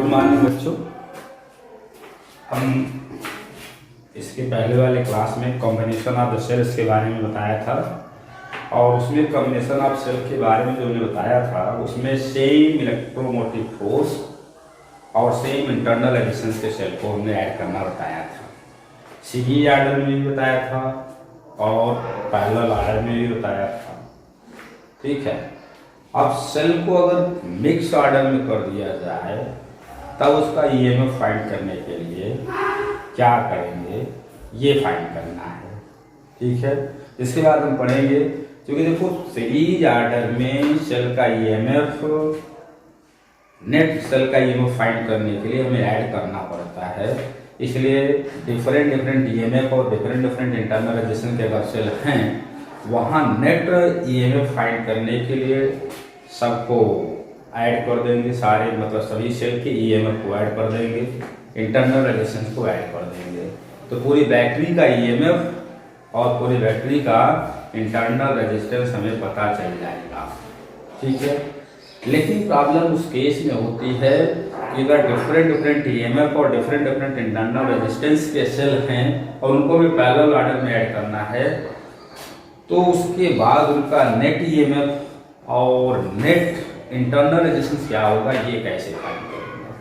Good morning बच्चों। हम इसके पहले वाले क्लास में कॉम्बिनेशन ऑफ द सेल्स के बारे में बताया था और उसमें कॉम्बिनेशन ऑफ सेल के बारे में जो हमने बताया था उसमें सेम इलेक्ट्रोमोटिव फोर्स और सेम इंटरनल रेजिस्टेंस के सेल को हमने ऐड करना बताया था। सीरीज आर्डर में भी बताया था और पैरेलल आर्डर में भी बताया था। ठीक है, अब सेल को अगर मिक्स ऑर्डर में कर दिया जाए तब उसका ईएमएफ फाइंड करने के लिए क्या करेंगे, ये फाइंड करना है। ठीक है, इसके बाद हम पढ़ेंगे क्योंकि देखो सीरीज ऑर्डर में सेल का ईएमएफ नेट सेल का ईएमएफ फाइंड करने के लिए हमें ऐड करना पड़ता है। इसलिए डिफरेंट ईएमएफ और डिफरेंट इंटरनल रेजिस्टेंस के अगर सेल हैं वहाँ नेट ईएमएफ फाइंड करने के लिए सबको ऐड कर देंगे, सारे मतलब सभी सेल के ईएमएफ को ऐड कर देंगे, इंटरनल रेजिस्टेंस को ऐड कर देंगे, तो पूरी बैटरी का ईएमएफ और पूरी बैटरी का इंटरनल रेजिस्टेंस हमें पता चल जाएगा। ठीक है, लेकिन प्रॉब्लम उस केस में होती है कि अगर डिफरेंट ईएमएफ और डिफरेंट इंटरनल रेजिस्टेंस के सेल हैं और उनको भी पैरेलल ऑर्डर में ऐड करना है तो उसके बाद उनका नेट ईएमएफ और नेट इंटरनल रेजिस्टेंस क्या होगा ये कैसे फाइंड करेंगे।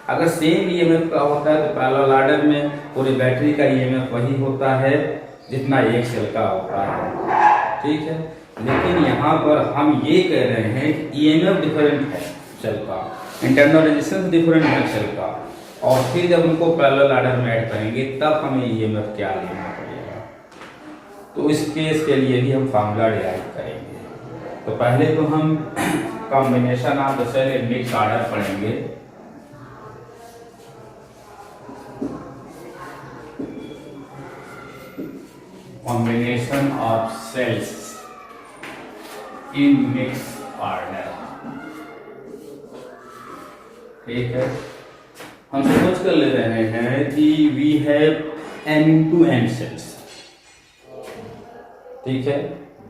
अगर सेम ईएमएफ का होता है तो पैरेलल ऑर्डर में पूरी बैटरी का ईएमएफ वही होता है जितना एक सेल का होता है। ठीक है, लेकिन यहाँ पर हम ये कह रहे हैं कि ईएमएफ डिफरेंट है सेल का, इंटरनल रेजिस्टेंस डिफरेंट है सेल का, और फिर जब उनको पैरेलल ऑर्डर में ऐड करेंगे तब हमें ईएमएफ क्या लेना पड़ेगा। तो इस केस के लिए भी हम फार्मूला डिराइव करेंगे। तो पहले तो हम combination of the cell in mix order पढ़ेंगे। Combination of cells in mix order. ठीक है, हम सपोज कर ले रहे हैं कि we have n × n cells. ठीक है,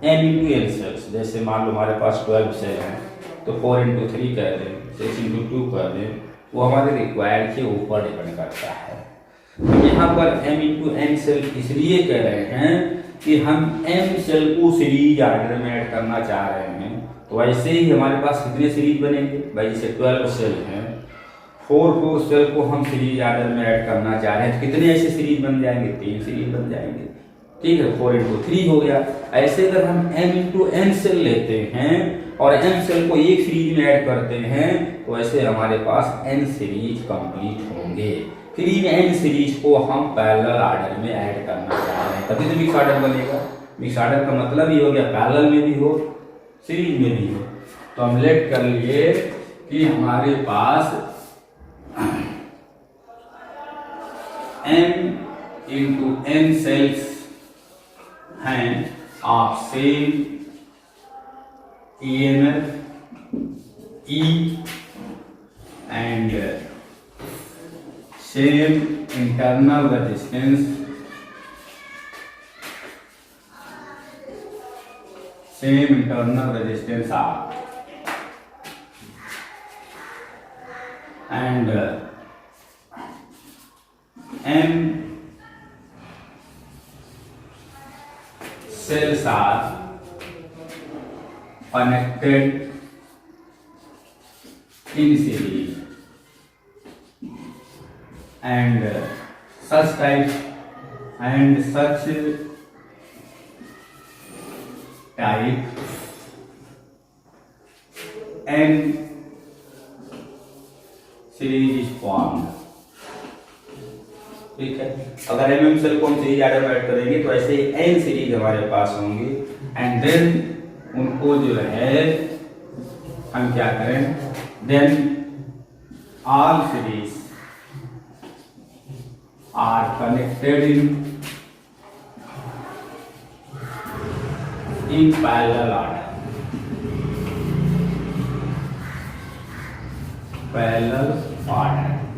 n × n सेल्स, जैसे मान लो हमारे पास 12 सेल हैं तो 4 × 3 कर दें, 6 × 2 कर दें, वो हमारे रिक्वायर्ड के ऊपर डिपेंड करता है। तो यहाँ पर m × n सेल इसलिए कह रहे हैं कि हम m सेल को सीरीज ऑर्डर में ऐड करना चाह रहे हैं। तो वैसे ही हमारे पास कितने सीरीज बनेंगे भाई, जैसे 12 सेल हैं, 4 सेल को हम सीरीज ऑर्डर में ऐड करना चाह रहे हैं तो कितने ऐसे सीरीज बन जाएंगे, 3 सीरीज बन जाएंगे। ठीक है, 4 × 3 हो गया। ऐसे अगर हम m × n सेल लेते हैं और m सेल को एक सीरीज में ऐड करते हैं तो ऐसे हमारे पास n सीरीज कंप्लीट होंगे। फिर इन n सीरीज को हम पैरेलल ऑर्डर में ऐड करना चाह रहे हैं, तभी तो मिक्स ऑर्डर बनेगा। मिक्स ऑर्डर का मतलब ये हो गया पैरेलल में भी हो सीरीज में भी हो। तो हम लेट कर लिए कि हमारे पास m × n सेल्स हैं of same EMF E and same internal resistance, R, and M cells are connected in series, and such type n series is formed। ठीक है, अगर mm सेल को हम सीरीज ऑर्डर में ऐड करेंगे तो ऐसे n सीरीज हमारे पास होंगी, एंड देन उनको जो है हम क्या करें, then all series are connected in parallel order.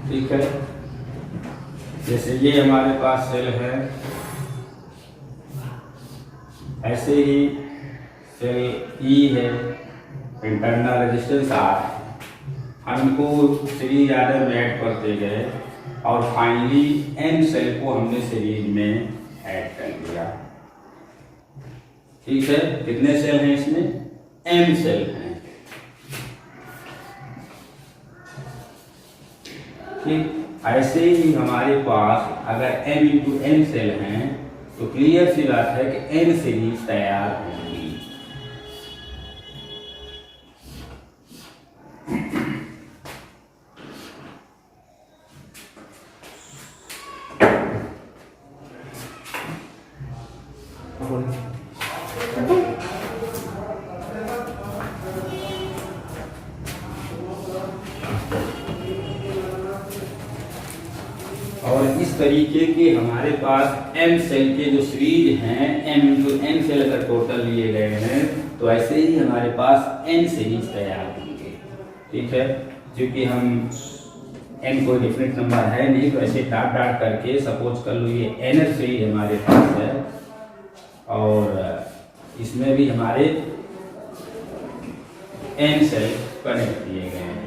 ठीक है, जैसे ये हमारे पास सेल है, ऐसे ही सेल ई है, इंटरनल रेजिस्टेंस आर है, हम इनको सीरीज आर्डर में ऐड करते गए और फाइनली n सेल को हमने सीरीज में ऐड कर दिया। ठीक है, कितने सेल हैं इसमें? m सेल हैं। ठीक, ऐसे ही हमारे पास अगर m इंटू n सेल हैं तो क्लियर सी बात है कि n सीरीज तैयार होगी। और इस तरीके के हमारे पास m सेल के जो सीरीज हैं m इंटू n सेल अगर टोटल लिए गए हैं तो ऐसे ही हमारे पास n सीरीज तैयार होंगे। ठीक है, क्योंकि हम n कोई डिफरेंट नंबर है नहीं तो ऐसे डाट डाट करके सपोज कर लो ये nth सीरीज हमारे पास है और इसमें भी हमारे n सेल कनेक्ट किए गए हैं।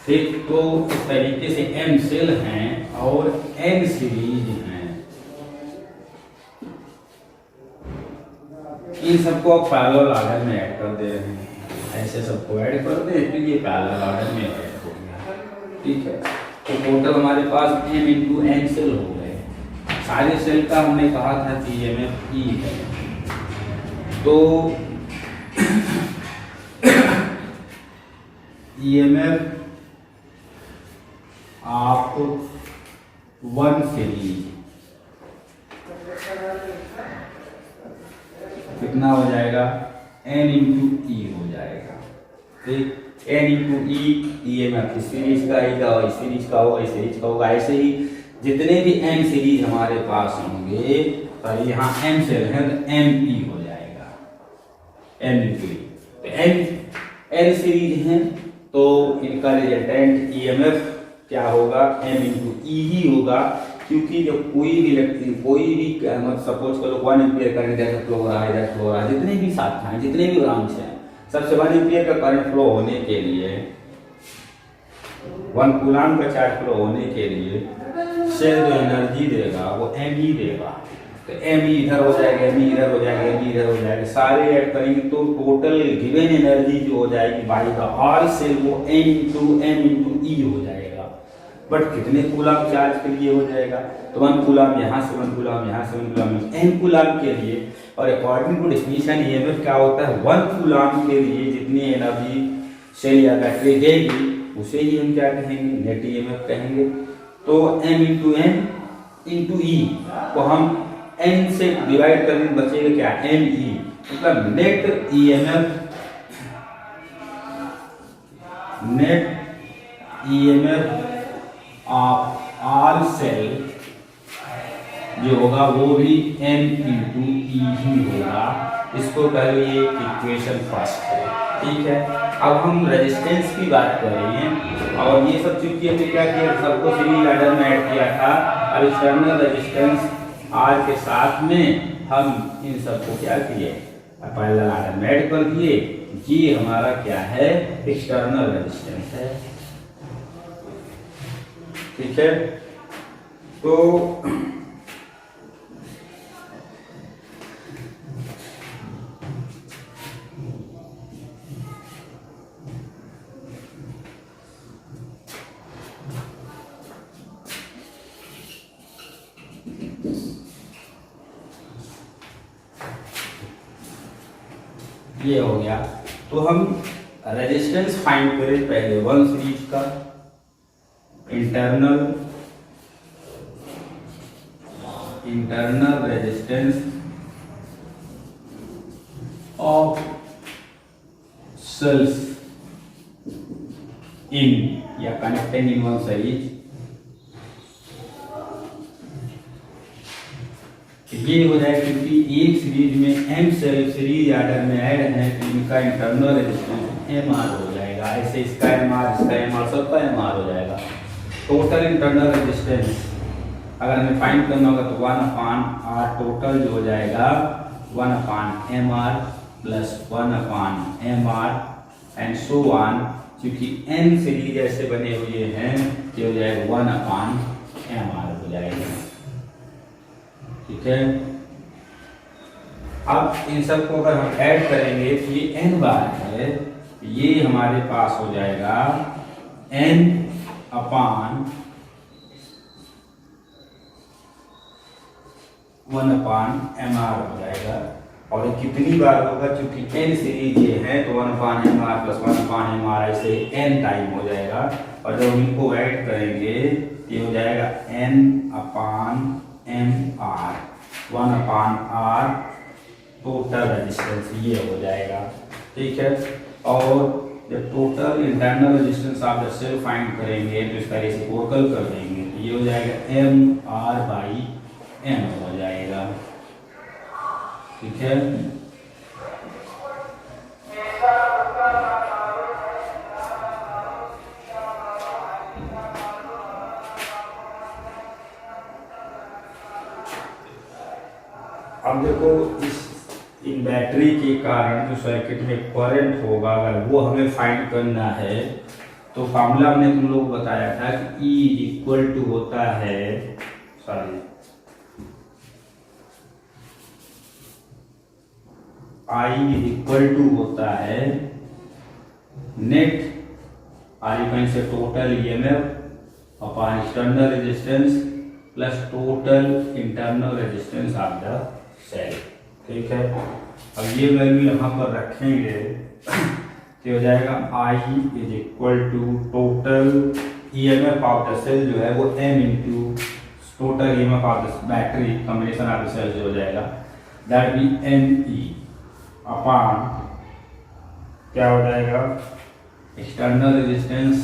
ठीक, तो इस तरीके से m सेल हैं और n सीरीज हैं। इन सबको आप पैरेलल ऑर्डर में ऐड कर दे रहे हैं, ऐसे सबको ऐड कर दे तो ये पैरेलल ऑर्डर में ऐड हो गया। ठीक है, तो टोटल हमारे पास m इंटू n सेल हो गए। सारे सेल का हमने कहा था कि EMF E है, तो EMF आप 1 सीरीज कितना हो जाएगा? n इंटू ई हो जाएगा। ठीक, n इंटू ई EMF इस सीरीज का आएगा और इस सीरीज का होगा, इस सीरीज का होगा। ऐसे ही जितने भी n सीरीज हमारे पास होंगे तो यहाँ m सेल है तो m e हो जाएगा, m इंटू ई। तो n सीरीज हैं तो इनका रिजल्टेंट EMF क्या होगा? m इंटू ई ही होगा, क्योंकि जब कोई भी सपोज करो 1 एम्पीयर करंट इधर फ्लो हो रहा है, इधर फ्लो हो रहा है, जितने भी शाखाएं जितने भी ब्रांच हैं सबसे 1 एम्पीयर का करंट फ्लो होने के लिए 1 कूलाम का चार्ज फ्लो होने के लिए सेल जो एनर्जी देगा वो m ही देगा। तो m इधर हो जाएगा, m इधर हो जाएगा, m इधर हो जाएगा, सारे ऐड करेंगे तो टोटल गिवन एनर्जी जो हो जाएगी बाई द आर सेल वो m इंटू ई हो जाएगा। बट कितने कूलाम चार्ज के लिए हो जाएगा? तो 1 कूलाम यहाँ से 1 कूलाम यहाँ से 1 कूलाम n कूलाम के लिए। और अकॉर्डिंग टू डेफिनेशन EMF क्या होता है? 1 कूलाम के लिए जितनी एनर्जी सेल या बैटरी देगी उसे ही हम क्या कहेंगे? नेट EMF कहेंगे। तो m इंटू n इंटू ई को हम n से डिवाइड करने बचेगा क्या? m e, मतलब net EMF of our cell जो होगा वो भी n इंटू ई ही होगा। इसको कह लो ये इक्वेशन फर्स्ट है। ठीक है, अब हम रेजिस्टेंस की बात कर रहे हैं और ये सब चीज हमने क्या किया? सबको सीरीज ऑर्डर में ऐड किया था और एक्सटर्नल रेजिस्टेंस R के साथ में हम इन सबको क्या किए? पैरेलल ऑर्डर में ऐड कर दिए। ये हमारा क्या है? एक्सटर्नल रेजिस्टेंस है। ठीक है, तो ये हो गया। तो हम रेजिस्टेंस फाइंड करें पहले 1 सीरीज का इंटरनल रेजिस्टेंस ऑफ सेल्स इन या कनेक्टिंग इन 1 सीरीज। ये हो जाए क्योंकि एक सीरीज में m सेल सीरीज ऑर्डर में ऐड है तो इनका इंटरनल रेजिस्टेंस mr हो जाएगा। ऐसे इसका mr सबका mr हो जाएगा। टोटल इंटरनल रेजिस्टेंस अगर हमें फाइंड करना होगा तो 1/r टोटल जो हो जाएगा 1/mr plus 1/mr and so on क्योंकि n सीरीज ऐसे बने हुए हैं कि हो जाएगा 1/mr हो जाएगा। ठीक है, अब इन सबको अगर हम ऐड करेंगे तो ये n बार है, ये हमारे पास हो जाएगा n/1/mr हो जाएगा। और ये कितनी बार होगा, चूंकि n सीरीज ये है तो 1/mr + 1/mr ऐसे n टाइम हो जाएगा। और जब इनको ऐड करेंगे ये हो जाएगा n/mr 1/r टोटल रेजिस्टेंस ये हो जाएगा। ठीक है, और जब टोटल इंटरनल रेजिस्टेंस आप जब सेल फाइंड करेंगे तो इस तरह से टोटल कर देंगे तो ये हो जाएगा mr/n हो जाएगा। ठीक है, अब देखो इन बैटरी के कारण जो सर्किट में करंट होगा अगर वो हमें फाइंड करना है तो फार्मूला हमने तुम लोग बताया था कि E होता है I होता है नेट से total EMF upon external resistance plus total internal resistance of the cell. ठीक है, अब ये वैल्यू यहाँ पर रखेंगे तो हो जाएगा I total EMF of the cell जो है वो m into total EMF of the battery combination of the cell जो हो जाएगा दैट बी NE अपॉन क्या हो जाएगा external resistance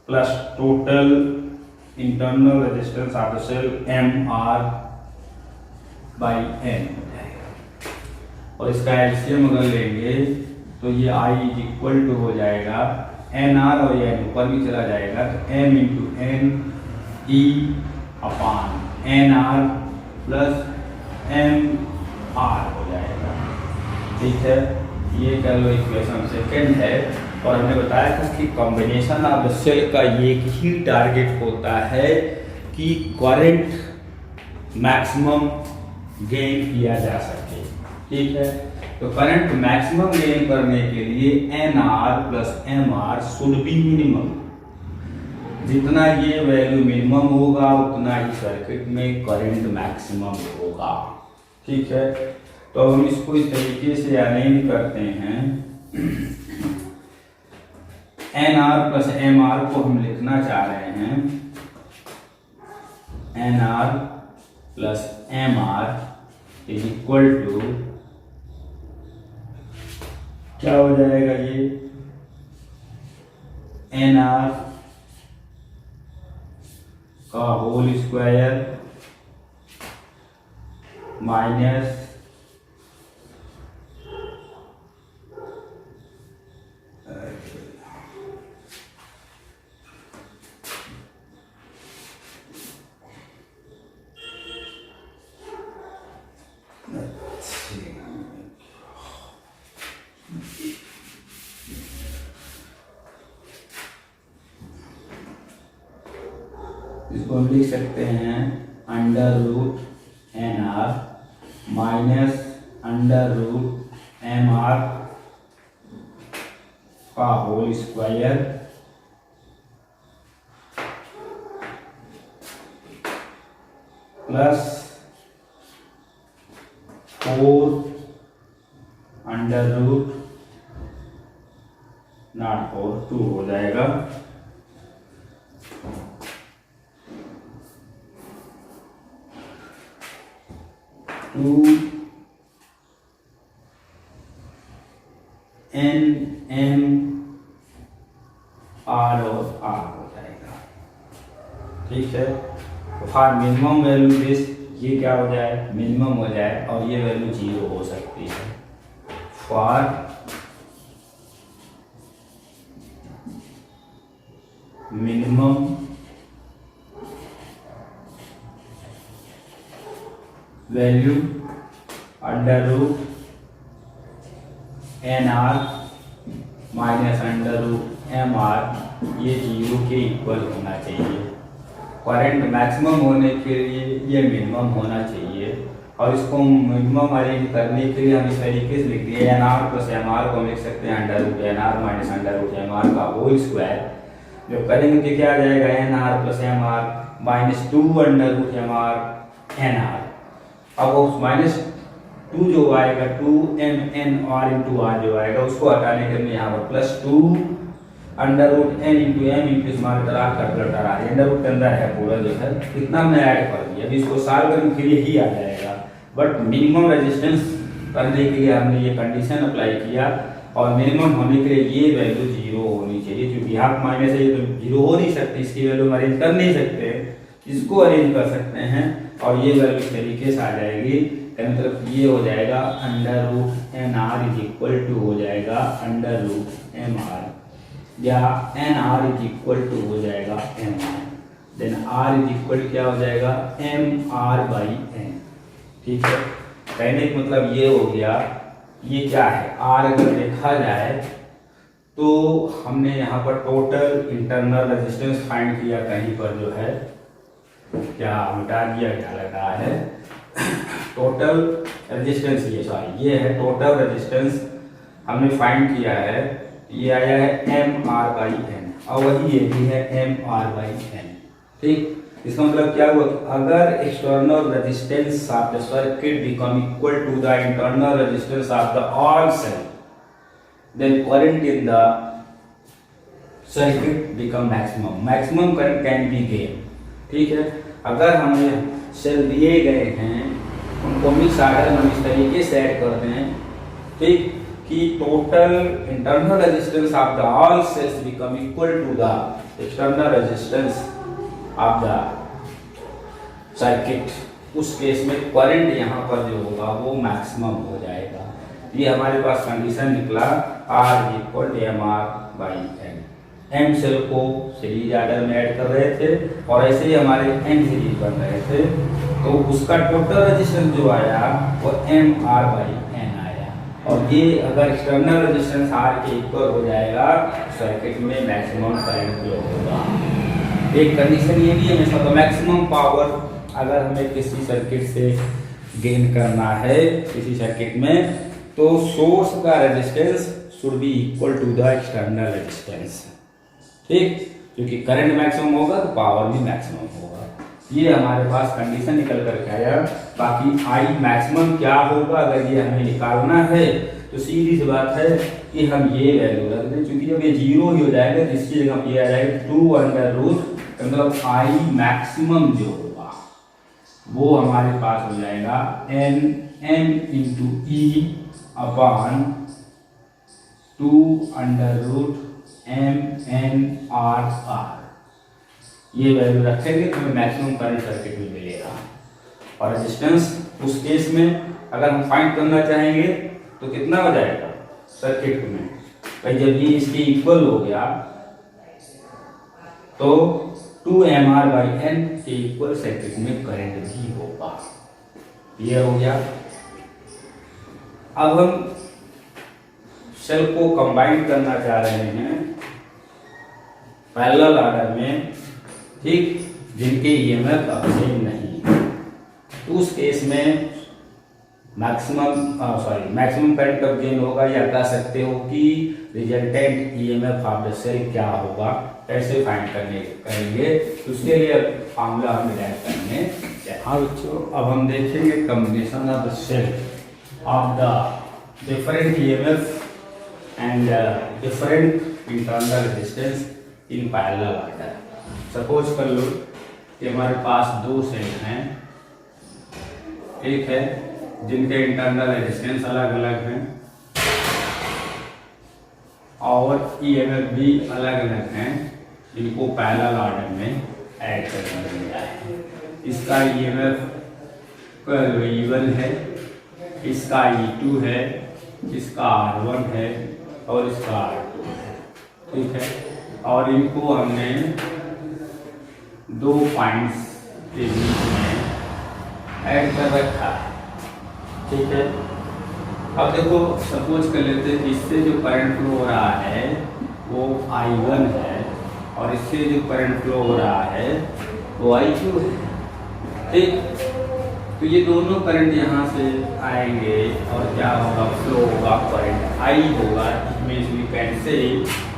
plus total internal resistance of the cell MR/n हो जाएगा। और इसका एलसीएम अगर लेंगे तो ये I हो जाएगा NR और ये n ऊपर भी चला जाएगा तो m into n E upon NR plus MR हो जाएगा। ठीक है, ये कह लो इक्वेशन सेकेंड है। और हमने बताया था कि कॉम्बिनेशन ऑफ द सेल का एक ही टारगेट होता है कि करंट मैक्सिमम गेन किया जा सके। ठीक है, तो करंट मैक्सिमम गेन करने के लिए NR plus MR should be minimum. जितना ये वैल्यू मिनिमम होगा उतना ही सर्किट में करंट मैक्सिमम होगा। ठीक है, तो हम इसको इस तरीके से अरेंज करते हैं। NR प्लस MR को हम लिखना चाह रहे हैं NR plus MR is equal to क्या हो जाएगा ये NR का होल स्क्वायर माइनस इसको हम लिख सकते हैं √NR माइनस √MR का होल स्क्वायर प्लस 4√2 हो जाएगा। NMR और R हो जाएगा। ठीक है, तो फॉर मिनिमम वैल्यू दिस ये क्या हो जाए मिनिमम हो जाए और ये वैल्यू 0 हो सकती है। For minimum value √NR minus under root M R ये 0 के इक्वल होना चाहिए। करंट मैक्सिमम होने के लिए ये मिनिमम होना चाहिए, और इसको मिनिमम अरेंज करने के लिए हम इस तरीके से लिख दिए N R plus M R को हम लिख सकते हैं under root N R minus under root M R का होल स्क्वायर। जो करेंगे तो क्या आ जाएगा N R plus M R minus 2 under root M R N R. अब उस माइनस 2 जो आएगा 2 M N R into R जो आएगा उसको हटाने के लिए यहाँ पर plus 2 under root N into M into small letter R capital R under root के अंदर है पूरा जो है कितना हमने ऐड कर दिया। अभी इसको सॉल्व करने के लिए ही आ जाएगा, बट मिनिमम रेजिस्टेंस करने के लिए हमने ये कंडीशन अप्लाई किया, और मिनिमम होने के लिए ये वैल्यू 0 होनी चाहिए, क्योंकि हाफ माइनस है ये तो 0 हो नहीं सकती, इसकी वैल्यू हम अरेंज कर नहीं सकते, इसको अरेंज कर सकते हैं और ये वैल्यू इस तरीके से आ जाएगी। मतलब ये हो जाएगा under root N R is equal to हो जाएगा अंडर रूट एम आर, या N R is equal to हो जाएगा M R, then R is equal क्या हो जाएगा एम आर बाई एन। ठीक है, कहने का मतलब ये हो गया। ये क्या है आर अगर देखा जाए तो हमने यहाँ पर टोटल इंटरनल रेजिस्टेंस फाइंड किया, कहीं पर जो है क्या मिटा दिया क्या लगा है टोटल रेजिस्टेंस, ये सॉरी ये है टोटल रेजिस्टेंस हमने फाइंड किया है, ये आया है एम आर बाई एन, और वही ये भी है एम आर बाई एन। ठीक, इसका मतलब क्या हुआ कि अगर external resistance of the circuit become equal to the internal resistance of the all cell, then current in the circuit become maximum current can be gain. ठीक है, अगर हमें सेल दिए गए हैं उनको मिक्स ऑर्डर में इस तरीके से ऐड करते हैं, ठीक, कि total internal resistance of the all cells become equal to the external resistance of the circuit, उस केस में करंट यहाँ पर जो होगा वो मैक्सिमम हो जाएगा। ये हमारे पास कंडीशन निकला R equal to M R by N. M cell को सीरीज ऑर्डर में ऐड कर रहे थे और ऐसे ही हमारे एन सीरीज बन रहे थे, तो उसका टोटल रेजिस्टेंस जो आया वो एम आर बाई एन आया, और ये अगर एक्सटर्नल रेजिस्टेंस आर के इक्वल हो जाएगा सर्किट में मैक्सिमम करंट जो होगा। एक कंडीशन ये भी है हमेशा, तो मैक्सिमम पावर अगर हमें किसी सर्किट से गेन करना है किसी सर्किट में, तो सोर्स का resistance should be equal to the external resistance. ठीक, क्योंकि करंट मैक्सिमम होगा तो पावर भी मैक्सिमम होगा। ये हमारे पास कंडीशन निकल करके आया। बाकी आई मैक्सिमम क्या होगा अगर ये हमें निकालना है, तो सीधी सी बात है कि हम ये वैल्यू रख दें, क्योंकि जब ये 0 ही हो जाएगा जिसकी जगह ये आ जाएगा 2 अंडर रूट, मतलब आई मैक्सिमम जो होगा वो हमारे पास हो जाएगा N M into E upon 2 under root M N R R. ये वैल्यू रखेंगे तो हमें मैक्सिमम करंट सर्किट में मिलेगा। और रेजिस्टेंस उस केस में अगर हम फाइंड करना चाहेंगे तो कितना हो जाएगा सर्किट में, भाई जब ये इसके इक्वल हो गया तो 2 एम आर बाई एन के इक्वल सर्किट में करंट भी होगा। ये हो गया। अब हम सेल को कंबाइन करना चाह रहे हैं पैरेलल ऑर्डर में, ठीक, जिनके ईएमएफ अब सेम नहीं, तो उस केस में मैक्सिमम करंट कब गेन होगा, या कह सकते हो कि resultant EMF of the cell क्या होगा, कैसे फाइंड करेंगे, तो उसके लिए फार्मूला हम डिराइव करेंगे। हाँ बच्चों, अब हम देखेंगे combination of the cell of the different EMF and different internal resistance in parallel order. Suppose कर लो कि हमारे पास 2 सेल हैं, ठीक है, जिनके इंटरनल रेजिस्टेंस अलग अलग हैं और ईएमएफ भी अलग अलग हैं, जिनको पैरेलल ऑर्डर में ऐड करना मिला है। इसका ईएमएफ E1 है, इसका E2 है, इसका R1 है और इसका R2 है, ठीक है, और इनको हमने 2 पॉइंट्स के बीच में ऐड कर रखा है, ठीक है। अब देखो सपोज कर लेते हैं कि इससे जो करंट फ्लो हो रहा है वो I1 है और इससे जो करंट फ्लो हो रहा है वो I2 है। ठीक, तो ये दोनों करंट यहाँ से आएंगे और क्या होगा, फ्लो होगा, करंट I होगा। इसमें वी कैन से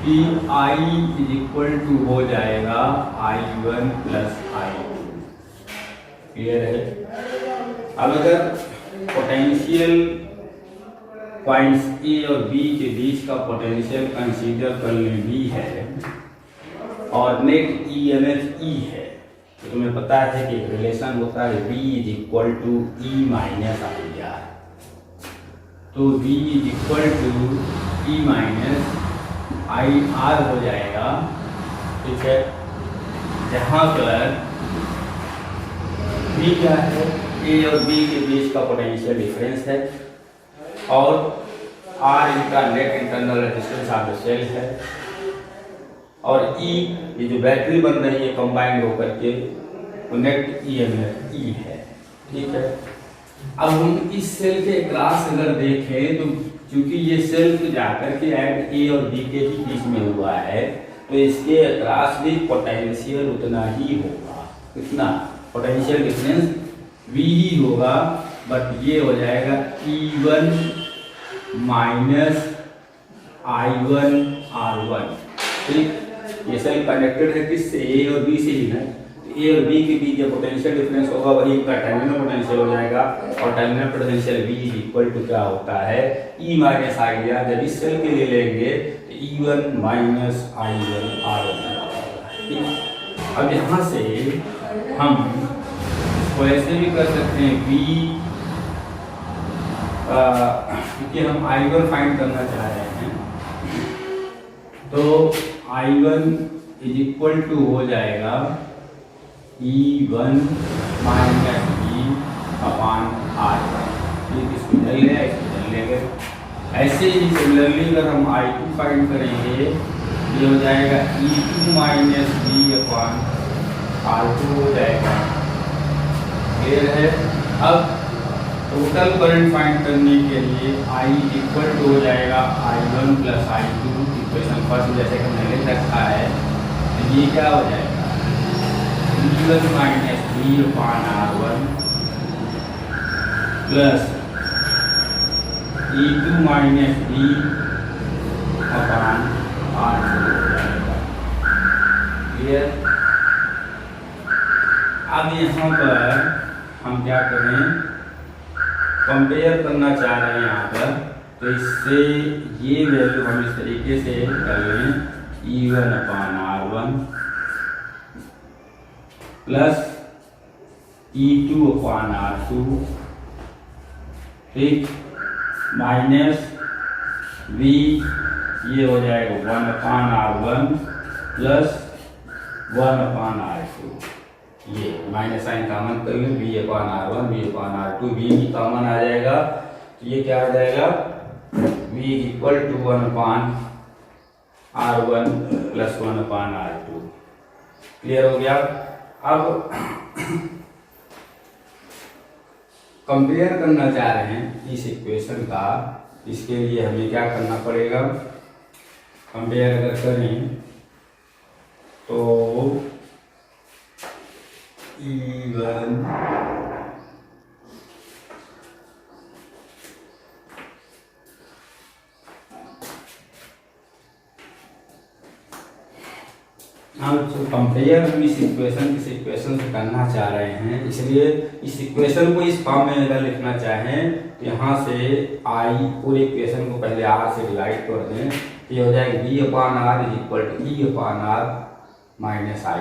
कि I इज इक्वल टू हो जाएगा I1 प्लस I2। क्लियर है। अब अगर पोटेंशियल पॉइंट्स ए और बी के बीच का पोटेंशियल कंसीडर कर लें बी है और नेट ईएमएफ ई है, तो तुम्हें पता है कि एक रिलेशन होता है V is equal to E minus I R. तो V is equal to E minus I R हो जाएगा। ठीक है, जहाँ पर V क्या है, A और B के बीच का पोटेंशियल डिफरेंस है और R इनका net internal resistance of the cell है और E ये जो बैटरी बन रही है कंबाइंड होकर के वो नेट ईएमएफ E है। ठीक है, अब हम इस सेल के क्रॉस अगर देखें तो क्योंकि ये सेल तो जाकर के एट A और B के ही बीच में हुआ है तो इसके क्रॉस भी पोटेंशियल उतना ही होगा। कितना पोटेंशियल डिफरेंस V ही होगा, बट ये हो जाएगा E1 माइनस I1 R1। ठीक, ये सेल कनेक्टेड है किससे, ए और बी से ही है। तो ए और बी के बीच जो पोटेंशियल डिफरेंस होगा वही इनका टर्मिनल पोटेंशियल हो जाएगा और terminal potential V is equal to क्या होता है, E माइनस आई आर। जब इस सेल के लिए लेंगे तो E1 माइनस I1 R1। अब यहाँ से हम इसको ऐसे भी कर सकते हैं V, क्योंकि हम I1 फाइंड करना चाह रहे हैं तो I1 इज इक्वल टू हो जाएगा E1 माइनस E अपान R1। ये किसको चल गया, इसको चल लेंगे। ऐसे ही सिमिलरली अगर हम I2 फाइंड करेंगे ये हो जाएगा E2 माइनस B अपान R2 हो जाएगा। क्लियर है। अब टोटल करंट फाइंड करने के लिए I इक्वल टू हो जाएगा I1 plus I2। Equation first जैसे कि हमने लिख रखा है तो ये क्या हो जाएगा, E1 माइनस B अपान R1 plus E2 minus B अपान R2 हो जाएगा। क्लियर। अब यहाँ पर हम क्या करें, कंपेयर करना चाह रहे हैं यहाँ पर, तो इससे ये वैल्यू हम इस तरीके से कर लें E1 upon R1 plus E2 upon R2, ठीक, माइनस V ये हो जाएगा 1 upon R1 plus 1 upon R2। ये माइनस साइन कॉमन कर लें, V upon R1 V upon R2, V भी कॉमन आ जाएगा तो ये क्या हो जाएगा, V equal to 1 upon R1 plus 1 upon R2। Clear हो गया। अब कंपेयर करना चाह रहे हैं इस इक्वेशन का, इसके लिए हमें क्या करना पड़ेगा, कंपेयर अगर करें तो E1 हम कंपेयर इस इक्वेशन से करना चाह रहे हैं, इसलिए इस इक्वेशन को इस फॉर्म में अगर लिखना चाहें तो यहाँ से I पूरे इक्वेशन को पहले R से डिवाइड कर दें, ये हो जाएगा V upon R is equal to E upon R minus I,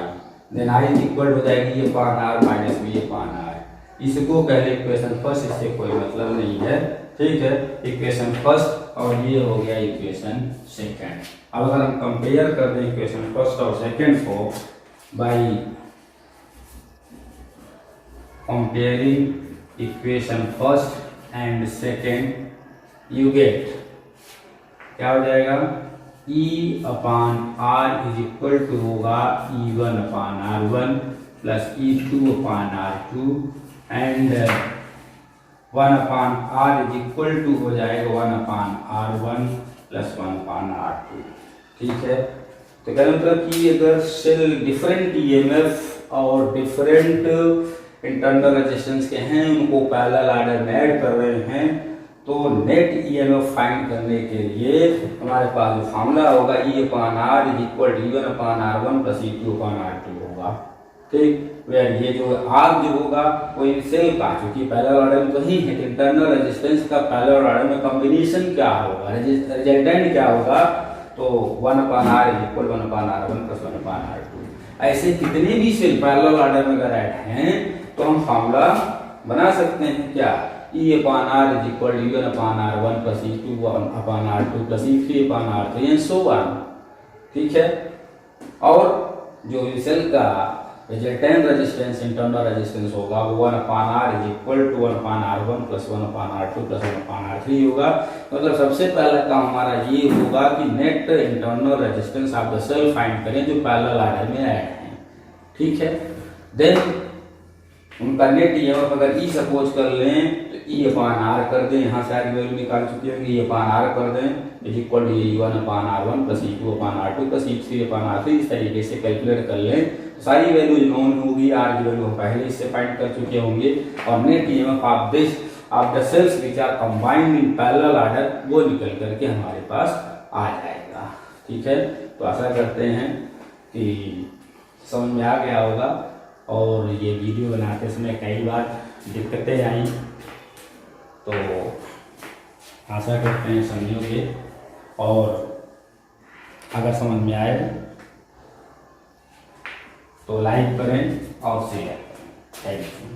then I is equal हो जाएगी E upon R minus V upon R। इसको पहले इक्वेशन फर्स्ट, इससे कोई मतलब नहीं है। ठीक है, इक्वेशन फर्स्ट और ये हो गया इक्वेशन सेकेंड। अब अगर हम कंपेयर कर दें इक्वेशन फर्स्ट और सेकेंड को by comparing equation first and second, you get क्या हो जाएगा, E upon R is equal to होगा E1 upon R1 plus E2 upon R2 and 1/r is equal to हो जाएगा 1/r1 प्लस 1/r2। ठीक है, तो कहने मतलब कि अगर सेल डिफरेंट ईएमएफ और डिफरेंट इंटरनल रेजिस्टेंस के हैं, उनको पैरेलल ऑर्डर में ऐड कर रहे हैं, तो नेट ईएमएफ फाइंड करने के लिए हमारे पास जो फार्मूला होगा E/R is equal to E1/R1 plus E2/R2 होगा। ठीक, ये जो आर जो होगा वो सेल का, क्योंकि पैरेलल ऑर्डर में तो ही है, इंटरनल रेजिस्टेंस का पैरेलल ऑर्डर में कॉम्बिनेशन क्या होगा, रिजल्टेंट क्या होगा, तो 1/R is equal 1/R1 plus 1/R2। ऐसे कितने भी सेल पैरेलल ऑर्डर में अगर ऐड हैं तो हम फार्मूला बना सकते हैं क्या, E/R is equal to E1/R1 plus E2/R2 plus E3/R3 and so on. ठीक है, और जो सेल का रिजल्टेंट रेजिस्टेंस इंटरनल रेजिस्टेंस होगा वो 1/R is equal to 1/R1 plus 1/R2 plus 1/R3 होगा। मतलब सबसे पहला काम हमारा ये होगा कि net internal resistance of the cell find करें जो पैरेलल ऑर्डर में ऐड हैं। ठीक है, देन उनका नेट ईएमएफ अगर ई सपोज कर लें तो E/R कर दें, यहाँ से आगे वैल्यू निकाल चुके हैं, E/R कर दें is equal to E1/R1 plus E2/R2 plus E3/R3, इस तरीके से कैलकुलेट कर लें, सारी वैल्यू नोन होगी, आर की वैल्यू हम पहले इससे फाइंड कर चुके होंगे, और net EMF of the cells which are combined in parallel order वो निकल करके हमारे पास आ जाएगा। ठीक है, तो आशा करते हैं कि समझ में आ गया होगा, और ये वीडियो बनाते समय कई बार दिक्कतें आई, तो आशा करते हैं समझोगे, और अगर समझ में आए तो लाइक करें और शेयर करें। Thank you.